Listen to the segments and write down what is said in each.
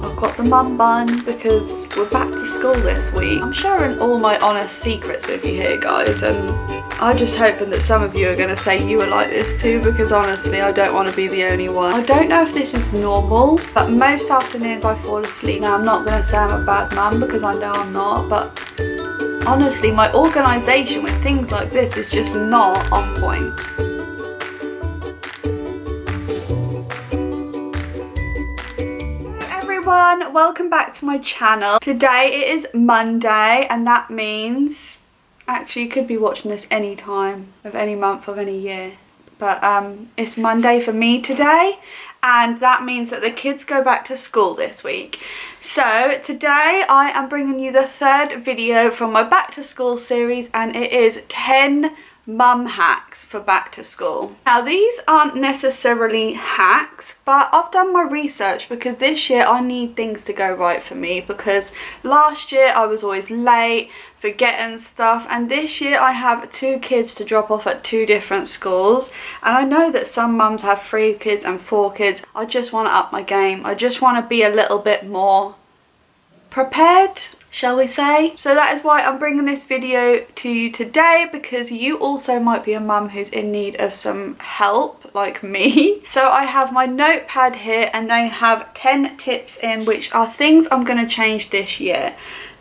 I've got the mum bun because we're back to school this week. I'm sharing all my honest secrets with you here, guys, and I'm just hoping that some of you are going to say you were like this too, because honestly I don't want to be the only one. I don't know if this is normal, but most afternoons I fall asleep. Now I'm not going to say I'm a bad mum because I know I'm not, but honestly my organisation with things like this is just not on point. Welcome back to my channel. Today it is Monday, and that means, actually you could be watching this any time of any month of any year, but it's Monday for me today, and that means that the kids go back to school this week. So today I am bringing you the third video from my back to school series, and it is 10 mum hacks for back to school. Now these aren't necessarily hacks, but I've done my research because this year I need things to go right for me, because last year I was always late, forgetting stuff, and this year I have 2 kids to drop off at 2 different schools, and I know that some mums have 3 kids and 4 kids. I just want to up my game. I just want to be a little bit more prepared, shall we say. So that is why I'm bringing this video to you today, because you also might be a mum who's in need of some help like me. So I have my notepad here, and they have 10 tips in, which are things I'm going to change this year.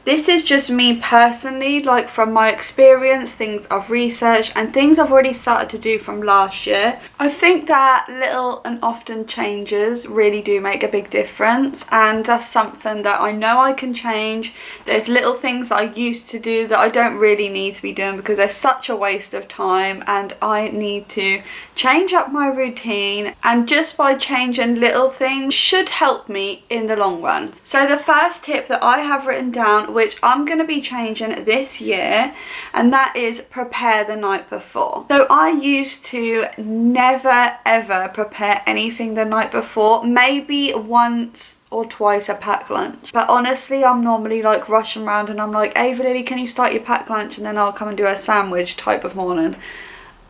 This is just me personally, like from my experience, things I've researched and things I've already started to do from last year. I think that little and often changes really do make a big difference, and that's something that I know I can change. There's little things that I used to do that I don't really need to be doing because they're such a waste of time, and I need to change up my routine, and just by changing little things should help me in the long run. So the first tip that I have written down, which I'm going to be changing this year, and that is prepare the night before. So I used to never ever prepare anything the night before, maybe once or twice a packed lunch, but honestly I'm normally like rushing around and I'm like, Ava Lily, can you start your packed lunch, and then I'll come and do a sandwich type of morning.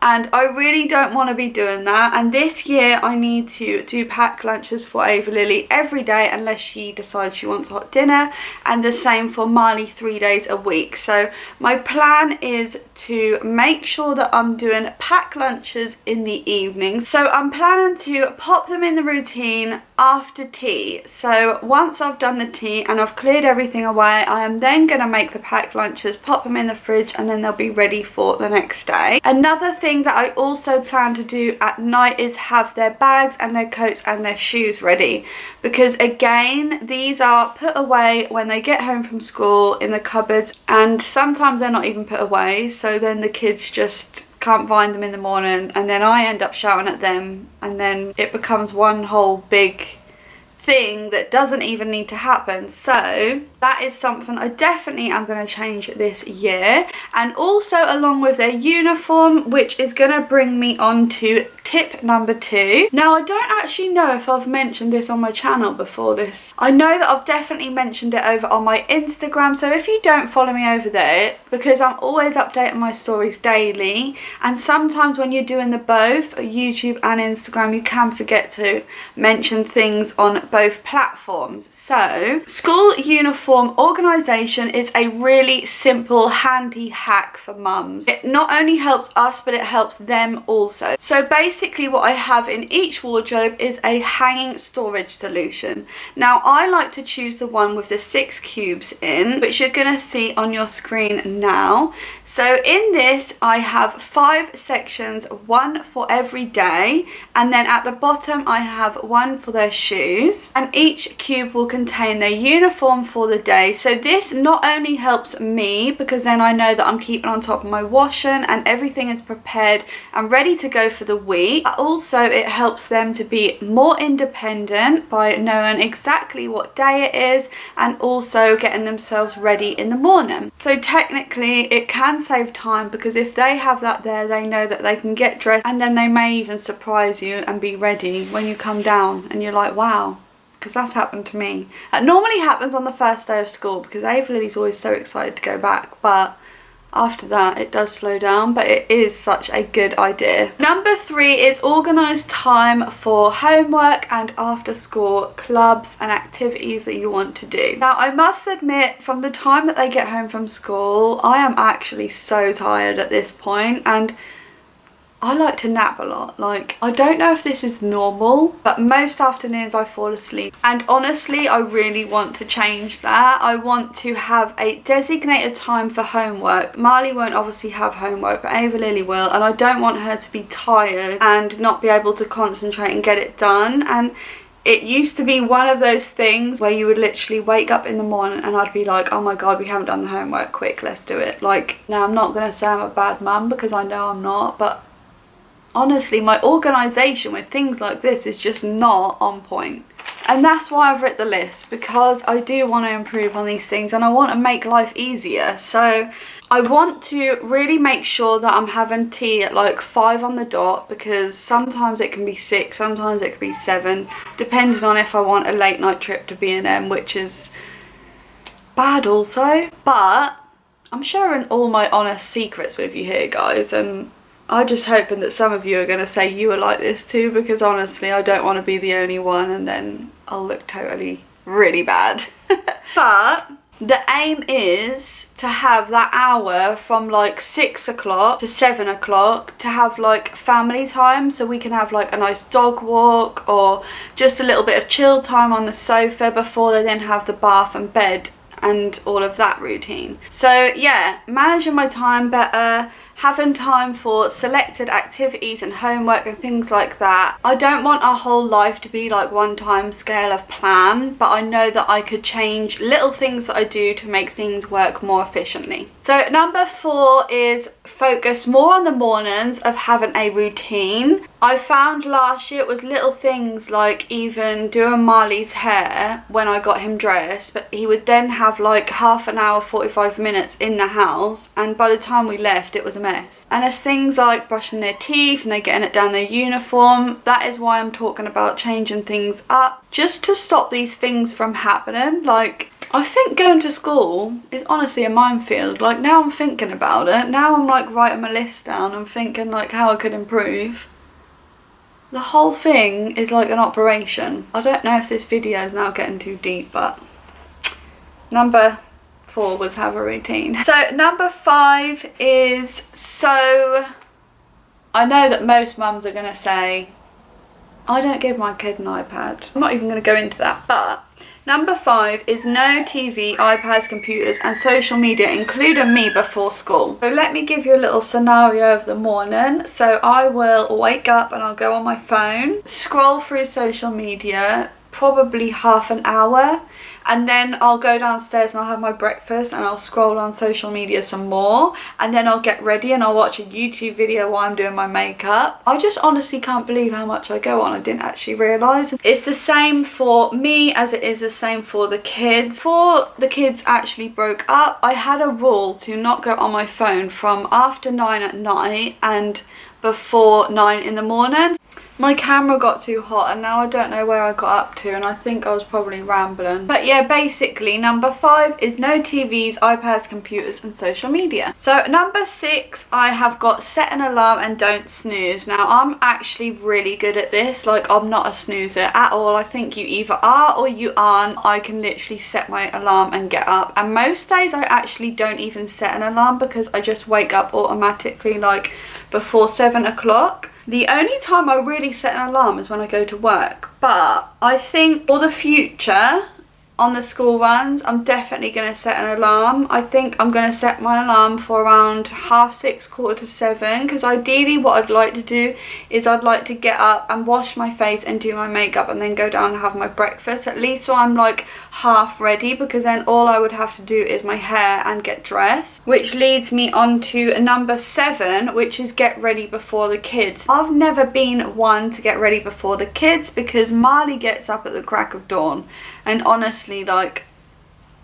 And I really don't want to be doing that, and this year I need to do packed lunches for Ava Lily every day unless she decides she wants hot dinner, and the same for Marley 3 days a week. So my plan is to make sure that I'm doing packed lunches in the evening. So I'm planning to pop them in the routine after tea. So once I've done the tea and I've cleared everything away, I am then going to make the packed lunches, pop them in the fridge, and then they'll be ready for the next day. Another thing that I also plan to do at night is have their bags and their coats and their shoes ready, because again these are put away when they get home from school in the cupboards, and sometimes they're not even put away, so then the kids just can't find them in the morning, and then I end up shouting at them, and then it becomes one whole big thing that doesn't even need to happen. So that is something I definitely am going to change this year, and also along with their uniform, which is going to bring me on to tip number 2. Now I don't actually know if I've mentioned this on my channel before this. I know that I've definitely mentioned it over on my Instagram, so if you don't follow me over there, because I'm always updating my stories daily, and sometimes when you're doing the both YouTube and Instagram you can forget to mention things on both platforms. So school uniform organisation is a really simple handy hack for mums. It not only helps us, but it helps them also. So basically what I have in each wardrobe is a hanging storage solution. Now I like to choose the one with the 6 cubes in, which you're going to see on your screen now. So in this I have 5 sections, 1 for every day, and then at the bottom I have 1 for their shoes, and each cube will contain their uniform for the day. So this not only helps me, because then I know that I'm keeping on top of my washing and everything is prepared and ready to go for the week, but also it helps them to be more independent by knowing exactly what day it is, and also getting themselves ready in the morning. So technically it can save time, because if they have that there, they know that they can get dressed, and then they may even surprise you and be ready when you come down, and you're like, wow, because that's happened to me. That normally happens on the first day of school, because Ava Lily's always so excited to go back, but After that it does slow down, but it is such a good idea. Number 3 is organise time for homework and after school clubs and activities that you want to do. Now I must admit, from the time that they get home from school, I am actually so tired at this point, and I like to nap a lot. Like, I don't know if this is normal, but most afternoons I fall asleep. And honestly, I really want to change that. I want to have a designated time for homework. Marley won't obviously have homework, but Ava Lily will. And I don't want her to be tired and not be able to concentrate and get it done. And it used to be one of those things where you would literally wake up in the morning and I'd be like, oh my god, we haven't done the homework, quick, let's do it. Like, now I'm not going to say I'm a bad mum, because I know I'm not, but honestly, my organisation with things like this is just not on point. And that's why I've written the list, because I do want to improve on these things and I want to make life easier. So I want to really make sure that I'm having tea at like 5 on the dot, because sometimes it can be 6, sometimes it can be 7, depending on if I want a late night trip to B&M, which is bad also. But I'm sharing all my honest secrets with you here, guys, and I'm just hoping that some of you are going to say you are like this too, because honestly I don't want to be the only one and then I'll look totally really bad. But the aim is to have that hour from like 6 o'clock to 7 o'clock to have like family time, so we can have like a nice dog walk or just a little bit of chill time on the sofa before they then have the bath and bed and all of that routine. So yeah, managing my time better, having time for selected activities and homework and things like that. I don't want our whole life to be like one time scale of plan, but I know that I could change little things that I do to make things work more efficiently. So number 4 is focus more on the mornings of having a routine. I found last year it was little things like even doing Marley's hair when I got him dressed, but he would then have like half an hour, 45 minutes in the house, and by the time we left it was a mess. And it's things like brushing their teeth and they're getting it down their uniform. That is why I'm talking about changing things up, just to stop these things from happening. Like, I think going to school is honestly a minefield. Like, now I'm thinking about it, now I'm like writing my list down and thinking like how I could improve. The whole thing is like an operation. I don't know if this video is now getting too deep, but number 4 was have a routine. So number 5 is, so I know that most mums are going to say, I don't give my kid an iPad. I'm not even going to go into that, but number 5 is no TV, iPads, computers and social media, including me, before school. So let me give you a little scenario of the morning. So I will wake up and I'll go on my phone, scroll through social media, probably half an hour, and then I'll go downstairs and I'll have my breakfast and I'll scroll on social media some more, and then I'll get ready and I'll watch a YouTube video while I'm doing my makeup. I just honestly can't believe how much I go on. I didn't actually realise. It's the same for me as it is the same for the kids. Before the kids actually broke up, I had a rule to not go on my phone from after 9 at night and before 9 in the morning. My camera got too hot and now I don't know where I got up to, and I think I was probably rambling. But yeah, basically number 5 is no TVs, iPads, computers and social media. So number 6, I have got set an alarm and don't snooze. Now I'm actually really good at this. Like, I'm not a snoozer at all. I think you either are or you aren't. I can literally set my alarm and get up, and most days I actually don't even set an alarm because I just wake up automatically like before 7 o'clock. The only time I really set an alarm is when I go to work, but I think for the future on the school runs I'm definitely going to set an alarm. I think I'm going to set my alarm for around 6:30, 7:15, because ideally what I'd like to do is I'd like to get up and wash my face and do my makeup and then go down and have my breakfast, at least so I'm like half ready, because then all I would have to do is my hair and get dressed. Which leads me on to number 7, which is get ready before the kids. I've never been one to get ready before the kids because Marley gets up at the crack of dawn, and honestly, like,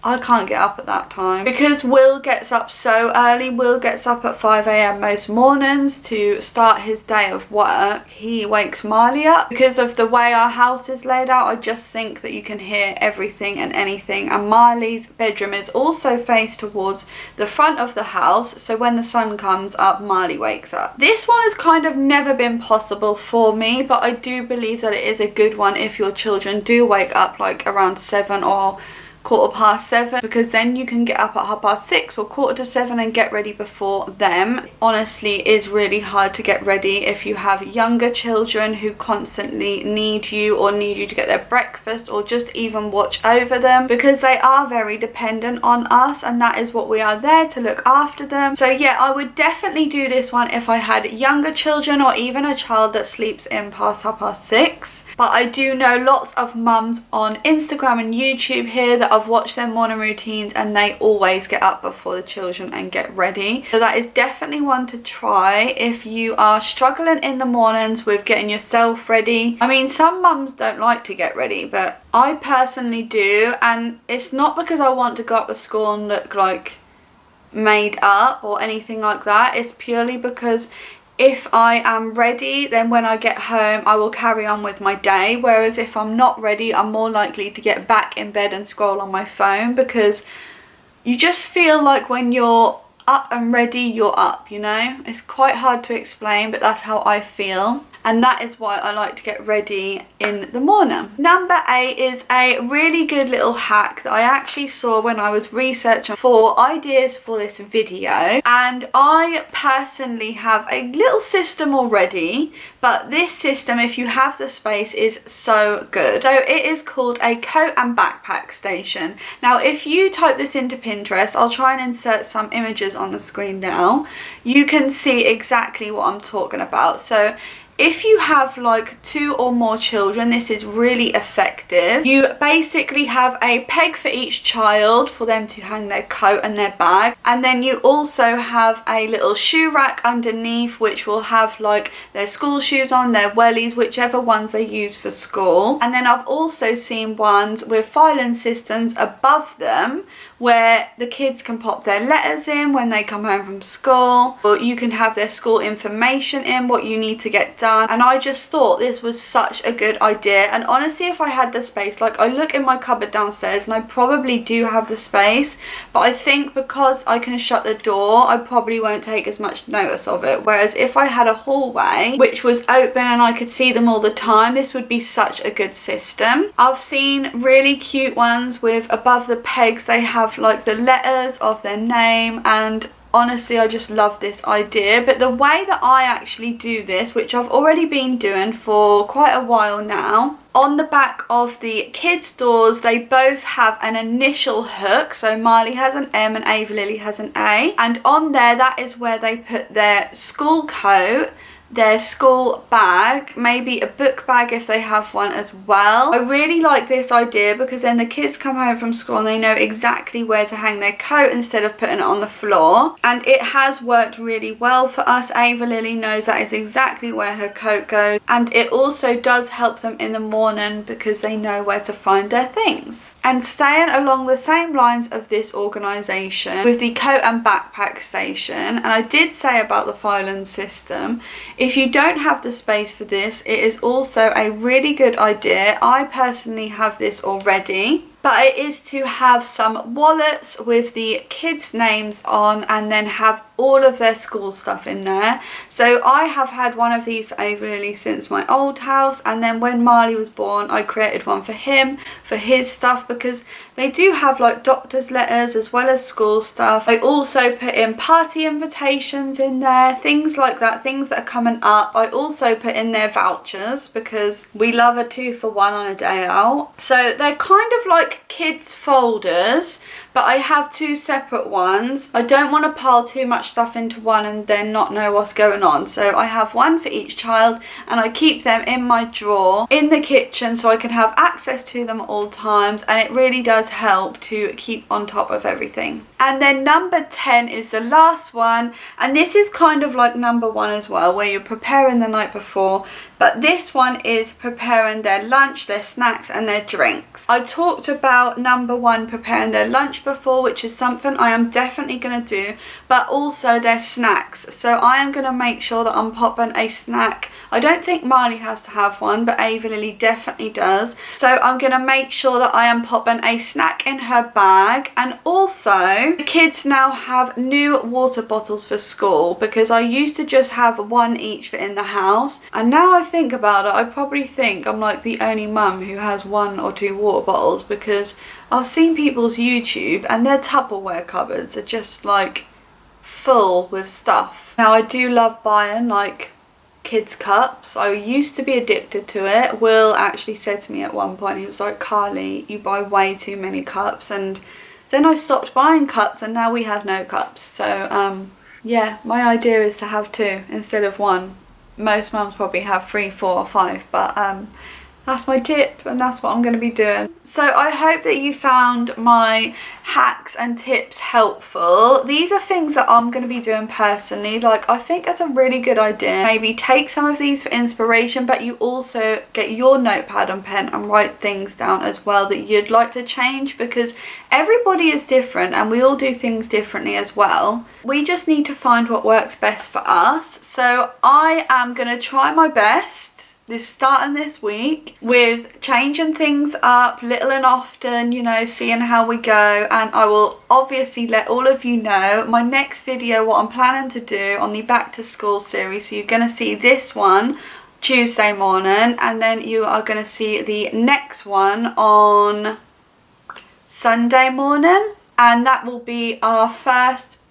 I can't get up at that time because Will gets up so early. Will gets up at 5 AM most mornings to start his day of work. He wakes Marley up. Because of the way our house is laid out, I just think that you can hear everything and anything. And Marley's bedroom is also faced towards the front of the house, so when the sun comes up, Marley wakes up. This one has kind of never been possible for me, but I do believe that it is a good one if your children do wake up like around 7 or 7:15, because then you can get up at 6:30 or 7:15 and get ready before them. Honestly, it is really hard to get ready if you have younger children who constantly need you or need you to get their breakfast or just even watch over them, because they are very dependent on us, and that is what we are there to look after them. So yeah, I would definitely do this one if I had younger children or even a child that sleeps in past 6:30. But I do know lots of mums on Instagram and YouTube here that I've watched their morning routines, and they always get up before the children and get ready. So that is definitely one to try if you are struggling in the mornings with getting yourself ready. I mean, some mums don't like to get ready, but I personally do, and it's not because I want to go up to school and look like made up or anything like that. It's purely because if I am ready, then when I get home I will carry on with my day, whereas if I'm not ready, I'm more likely to get back in bed and scroll on my phone, because you just feel like when you're up and ready, you're up, you know? It's quite hard to explain, but that's how I feel. And that is why I like to get ready in the morning. Number 8 is a really good little hack that I actually saw when I was researching for ideas for this video. And I personally have a little system already, but this system, if you have the space, is so good. So it is called a coat and backpack station. Now, if you type this into Pinterest, I'll try and insert some images on the screen now. You can see exactly what I'm talking about. So if you have like 2 or more children, this is really effective. You basically have a peg for each child for them to hang their coat and their bag, and then you also have a little shoe rack underneath which will have like their school shoes on, their wellies, whichever ones they use for school. And then I've also seen ones with filing systems above them where the kids can pop their letters in when they come home from school, or you can have their school information in, what you need to get done. And I just thought this was such a good idea. And honestly, if I had the space, like I look in my cupboard downstairs and I probably do have the space, but I think because I can shut the door, I probably won't take as much notice of it. Whereas if I had a hallway which was open and I could see them all the time, this would be such a good system. I've seen really cute ones with above the pegs, they have like the letters of their name, and honestly I just love this idea. But the way that I actually do this, which I've already been doing for quite a while now, on the back of the kids' doors they both have an initial hook. So Marley has an M and Ava Lily has an A, and on there that is where they put their school coat, their school bag, maybe a book bag if they have one as well. I really like this idea because then the kids come home from school and they know exactly where to hang their coat instead of putting it on the floor. And it has worked really well for us. Ava Lily knows that is exactly where her coat goes, and it also does help them in the morning because they know where to find their things. And staying along the same lines of this organisation with the coat and backpack station, and I did say about the filing system, if you don't have the space for this, it is also a really good idea. I personally have this already, but it is to have some wallets with the kids' names on and then have all of their school stuff in there. So I have had one of these for Ava Lily since my old house, and then when Marley was born I created one for him for his stuff, because they do have like doctor's letters as well as school stuff. I also put in party invitations in there, things like that, things that are coming up. I also put in their vouchers because we love a 2-for-1 on a day out. So they're kind of like kids folders, but I have 2 separate ones. I don't want to pile too much stuff into one and then not know what's going on. So I have one for each child, and I keep them in my drawer in the kitchen so I can have access to them at all times, and it really does help to keep on top of everything. And then number 10 is the last one, and this is kind of like number 1 as well, where you're preparing the night before. but this one is preparing their lunch, their snacks and their drinks. I talked about number 1, preparing their lunch before, which is something I am definitely going to do, but also their snacks. So I am going to make sure that I'm popping a snack. I don't think Marley has to have one, but Ava Lily definitely does. So I'm going to make sure that I am popping a snack in her bag. And also, the kids now have new water bottles for school, because I used to just have one each for in the house. And now I think about it, I probably think I'm like the only mum who has 1 or 2 water bottles, because I've seen people's YouTube and their Tupperware cupboards are just like full with stuff. Now I do love buying like kids cups. I used to be addicted to it. Will actually said to me at one point, he was like, Carly, you buy way too many cups. And then I stopped buying cups and now we have no cups. So yeah, my idea is to have 2 instead of 1. Most mums probably have 3, 4 or 5, but that's my tip and that's what I'm going to be doing. So I hope that you found my hacks and tips helpful. These are things that I'm going to be doing personally. Like, I think that's a really good idea. Maybe take some of these for inspiration, but you also get your notepad and pen and write things down as well that you'd like to change, because everybody is different and we all do things differently as well. We just need to find what works best for us. So I am going to try my best starting this week with changing things up little and often, you know, seeing how we go. And I will obviously let all of you know my next video, what I'm planning to do on the back to school series. So you're going to see this one Tuesday morning, and then you are going to see the next one on Sunday morning, and that will be our first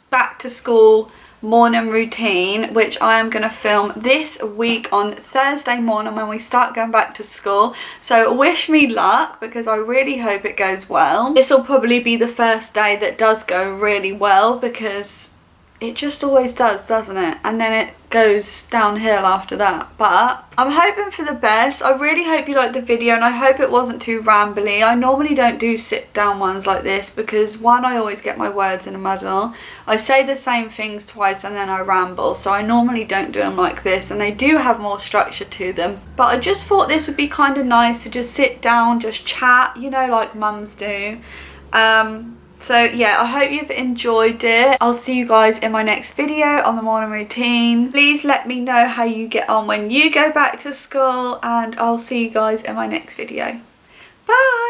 back to school morning routine, which I am going to film this week on Thursday morning when we start going back to school. So wish me luck, because I really hope it goes well. This will probably be the first day that does go really well, because it just always does, doesn't it? And then it goes downhill after that. But I'm hoping for the best. I really hope you liked the video, and I hope it wasn't too rambly. I normally don't do sit down ones like this because, one, I always get my words in a muddle. I say the same things twice and then I ramble, so I normally don't do them like this, and they do have more structure to them. But I just thought this would be kind of nice to just sit down, just chat, you know, like mums do. So yeah, I hope you've enjoyed it. I'll see you guys in my next video on the morning routine. Please let me know how you get on when you go back to school, and I'll see you guys in my next video. Bye!